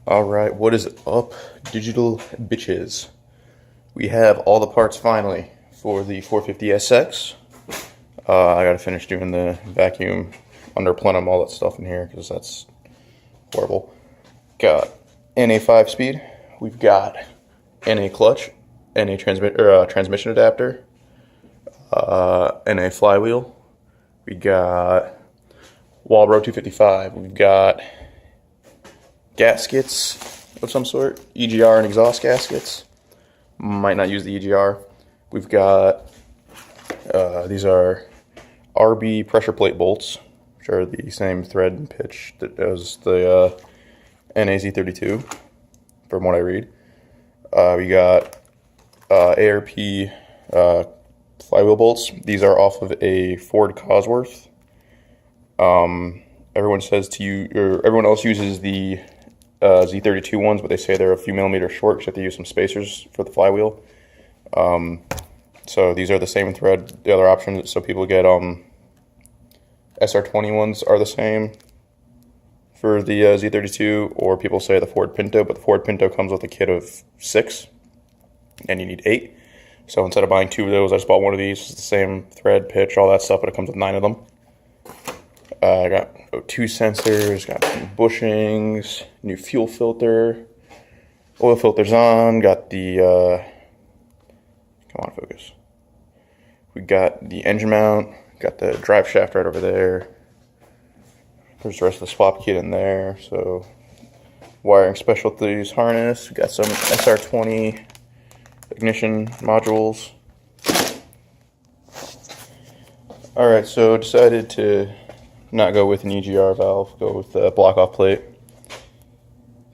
Alright, what is up, digital bitches? We have all the parts finally for the 450SX. I gotta finish doing the vacuum, under plenum, all that stuff in here, because that's horrible. Got NA 5-speed, we've got NA clutch, NA transmission adapter, NA flywheel, we got Walbro 255, we've got gaskets of some sort, EGR and exhaust gaskets. Might not use the EGR. We've got, these are RB pressure plate bolts, which are the same thread and pitch that as the NAZ32, from what I read. We got ARP flywheel bolts. These are off of a Ford Cosworth. Everyone says to you, or everyone else uses the Z32 ones, but they say they're a few millimeters short because you have to use some spacers for the flywheel. So these are the same thread. The other option, so people get SR20 ones are the same for the Z32, or people say the Ford Pinto, but the Ford Pinto comes with a kit of 6, and you need 8. So instead of buying 2 of those, I just bought one of these. It's the same thread, pitch, all that stuff, but it comes with 9 of them. I got O2 sensors, got some bushings, new fuel filter, oil filters on, got the, come on, focus. We got the engine mount, got the drive shaft right over there. There's the rest of the swap kit in there, so wiring specialties harness, we got some SR20 ignition modules. Alright, so decided to not go with an EGR valve, go with a block-off plate.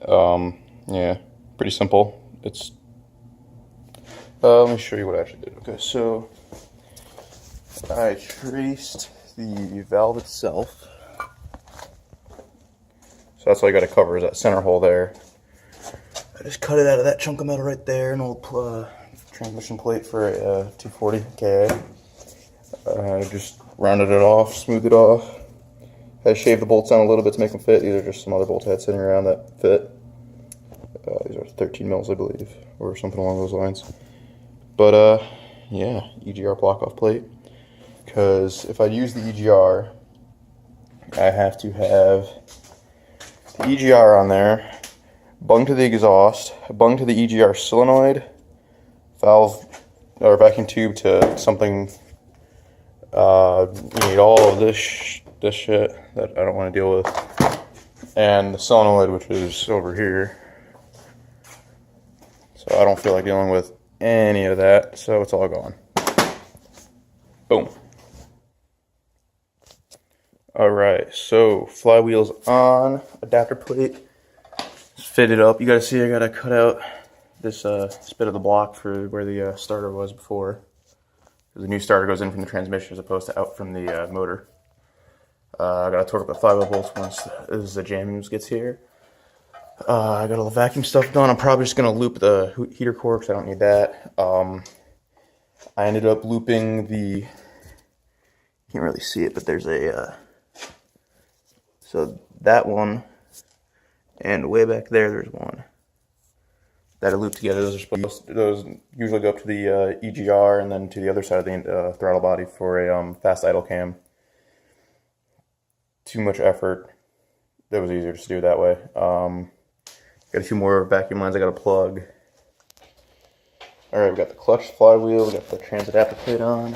Yeah, pretty simple. It's, let me show you what I actually did. Okay, so I traced the valve itself. So that's all you got to cover is that center hole there. I just cut it out of that chunk of metal right there, an old transmission plate for a 240 Ka. Just rounded it off, smoothed it off. I shaved the bolts down a little bit to make them fit. These are just some other bolts I had sitting around that fit. These are 13 mils, I believe, or something along those lines. But, yeah, EGR block-off plate. Because if I use the EGR, I have to have the EGR on there, bung to the exhaust, bung to the EGR solenoid, valve, or vacuum tube to something. You need all of this shit that I don't want to deal with, and the solenoid, which is over here. So I don't feel like dealing with any of that, so it's all gone. Boom. Alright, so flywheel's on, adapter plate, it's fitted up. You gotta see I gotta cut out this bit of the block for where the starter was before. The new starter goes in from the transmission as opposed to out from the motor. I gotta torque up the flywheel bolts once the jam gets here. I got all the vacuum stuff done. I'm probably just gonna loop the heater core because I don't need that. I ended up looping the, can't really see it, but there's a, so that one, and way back there's one that are looped together. Those usually go up to the EGR and then to the other side of the throttle body for a fast idle cam. Too much effort. That was easier just to do it that way. Got a few more vacuum lines I gotta plug. Alright, we got the clutch, flywheel, we got the trans adapter plate on.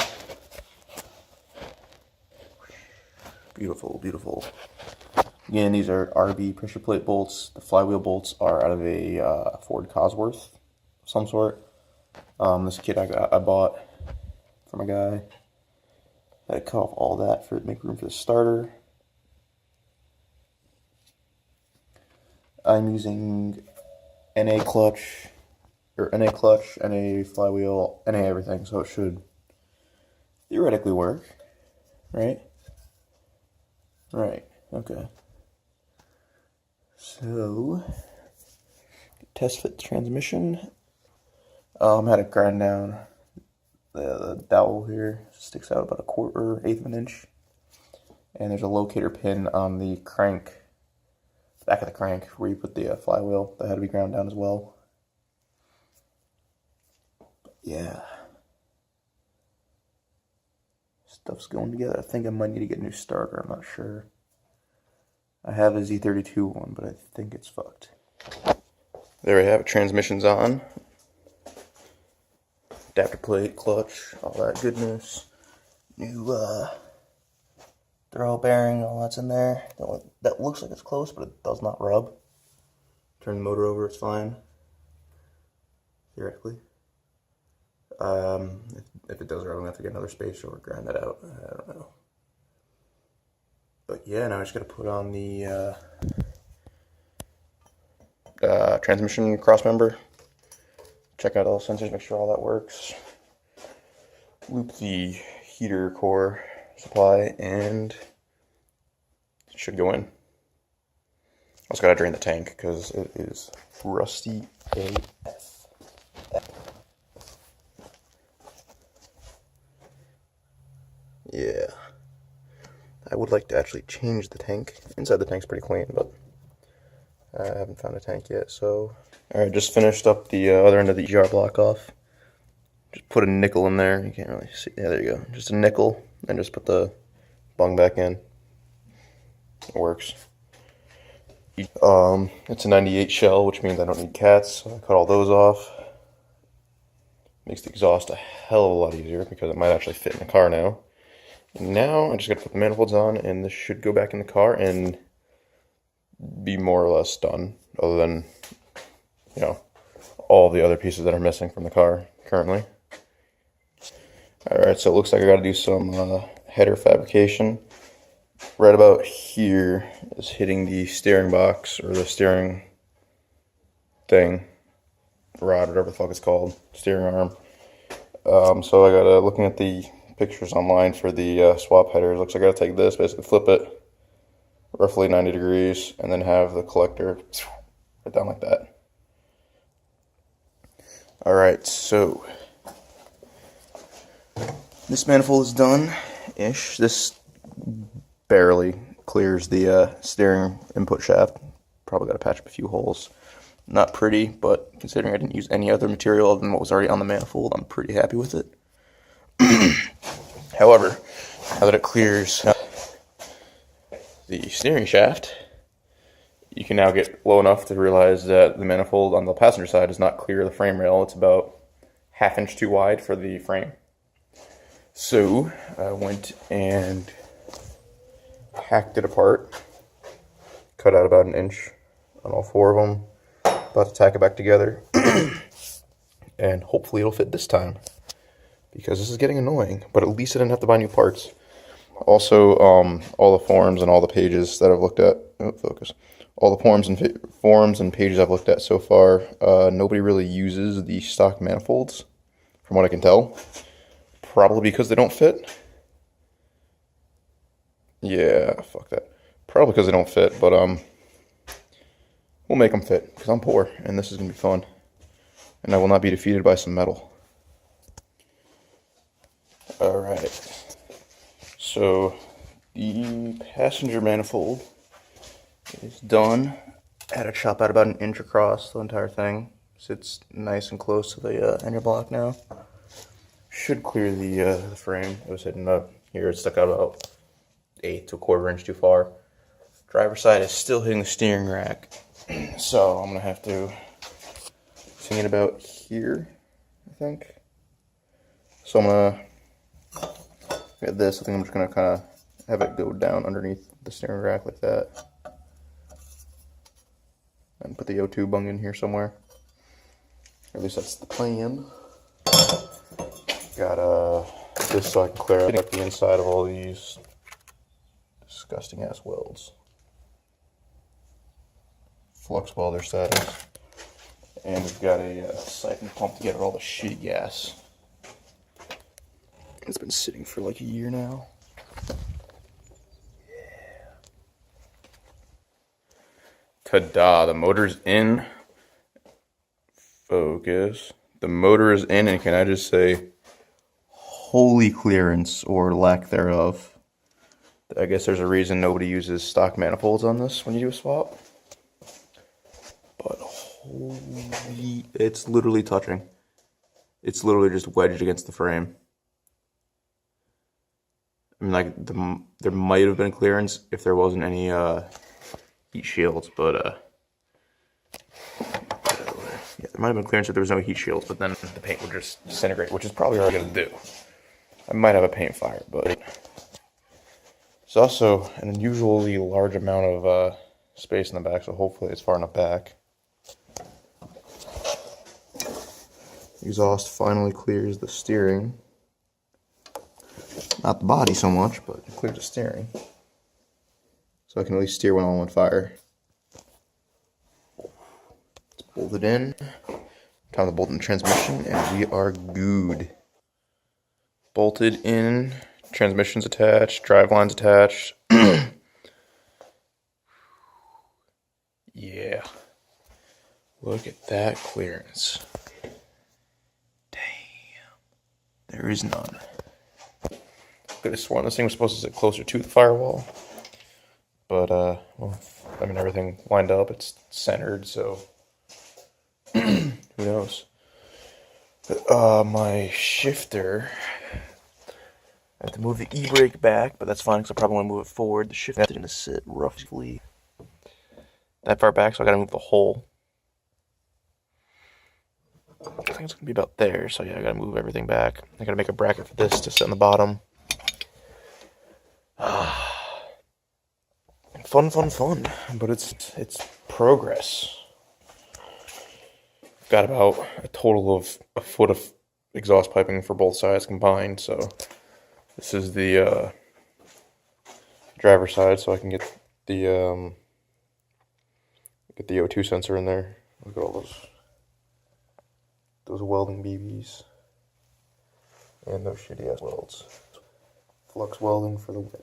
Beautiful, beautiful. Again, these are RB pressure plate bolts. The flywheel bolts are out of a Ford Cosworth of some sort. This kit I bought from a guy. I cut off all that to make room for the starter. I'm using NA clutch, NA flywheel, NA everything, so it should theoretically work, right? Right, okay. So, test fit transmission. Had to grind down the dowel here. Sticks out about 1/4, 1/8 of an inch. And there's a locator pin on the crank back of the crank where you put the flywheel. That had to be ground down as well. Yeah. Stuff's going together. I think I might need to get a new starter. I'm not sure. I have a Z32 one, but I think it's fucked. There we have it. Transmission's on. Adapter plate, clutch, all that goodness. New throw bearing, all that's in there. That looks like it's close, but it does not rub. Turn the motor over, it's fine. Theoretically. If it does rub, I'm gonna have to get another spacer or grind that out. I don't know. But yeah, now I just gotta put on the transmission cross member. Check out all the sensors, make sure all that works. Loop the heater core supply, and it should go in. Also gotta drain the tank because it is rusty AF. Yeah. I would like to actually change the tank. Inside the tank's pretty clean, but I haven't found a tank yet, so. Alright, just finished up the other end of the EGR block off. Just put a nickel in there. You can't really see. Yeah, there you go. Just a nickel, and just put the bung back in. It works. It's a 98 shell, which means I don't need cats, so I cut all those off. Makes the exhaust a hell of a lot easier because it might actually fit in the car now. And now I just gotta put the manifolds on, and this should go back in the car and be more or less done, other than, you know, all the other pieces that are missing from the car currently. Alright, so it looks like I gotta do some header fabrication. Right about here is hitting the steering box, or the steering thing, rod, whatever the fuck it's called, steering arm. So I gotta, looking at the pictures online for the swap headers, looks like I gotta take this, basically flip it roughly 90 degrees, and then have the collector right down like that. Alright, so this manifold is done-ish. This barely clears the steering input shaft. Probably got to patch up a few holes. Not pretty, but considering I didn't use any other material other than what was already on the manifold, I'm pretty happy with it. However, now that it clears the steering shaft, you can now get low enough to realize that the manifold on the passenger side does not clear the frame rail. It's about ½ inch too wide for the frame. So I went and hacked it apart, cut out about 1 inch on all 4 of them, about to tack it back together, and hopefully it'll fit this time, because this is getting annoying, but at least I didn't have to buy new parts. Also, all the forums and all the pages that I've looked at, all the forums and pages I've looked at so far, nobody really uses the stock manifolds, from what I can tell. Probably because they don't fit. Yeah, fuck that. Probably because they don't fit, but we'll make them fit, because I'm poor, and this is going to be fun. And I will not be defeated by some metal. Alright. So, the passenger manifold is done. I had to chop out about 1 inch across the entire thing. Sits nice and close to the engine block now. Should clear the frame. It was hitting up here. It stuck out about 1/8 to 1/4 inch too far. Driver's side is still hitting the steering rack. So I'm going to have to swing it about here, I think. So I'm going to get this. I think I'm just going to kind of have it go down underneath the steering rack like that. And put the O2 bung in here somewhere. Or at least that's the plan. Got this so I can clear out the inside of all these disgusting ass welds. Flux welder status. And we've got a siphon pump to get all the shitty gas. It's been sitting for like a year now. Yeah. Ta-da, the motor's in. Focus. The motor is in, and can I just say, holy clearance, or lack thereof. I guess there's a reason nobody uses stock manifolds on this when you do a swap. Holy, it's literally touching. It's literally just wedged against the frame. I mean, like, there might have been clearance if there wasn't any heat shields, but yeah, there might have been clearance if there was no heat shields, but then the paint would just disintegrate, which is probably what I'm gonna do. I might have a paint fire, but it's also an unusually large amount of space in the back, so hopefully it's far enough back. Exhaust finally clears the steering. Not the body so much, but it clears the steering. So I can at least steer when I'm on fire. It's bolted in. Time to bolt in the transmission, and we are good. Bolted in, transmission's attached, drive line's attached. Yeah. Look at that clearance. There is none. I could have sworn this thing was supposed to sit closer to the firewall. But, well, I mean, everything lined up. It's centered, so who knows? But, my shifter, I have to move the e-brake back, but that's fine because I probably want to move it forward. The shifter's going to sit roughly that far back, so I got to move the whole. I think it's going to be about there, so yeah, I gotta move everything back. I gotta make a bracket for this to sit on the bottom. Fun, but it's progress. Got about a total of a foot of exhaust piping for both sides combined, so this is the driver's side, so I can get the O2 sensor in there. Look at all those welding BBs and those shitty ass welds. Flux welding for the win.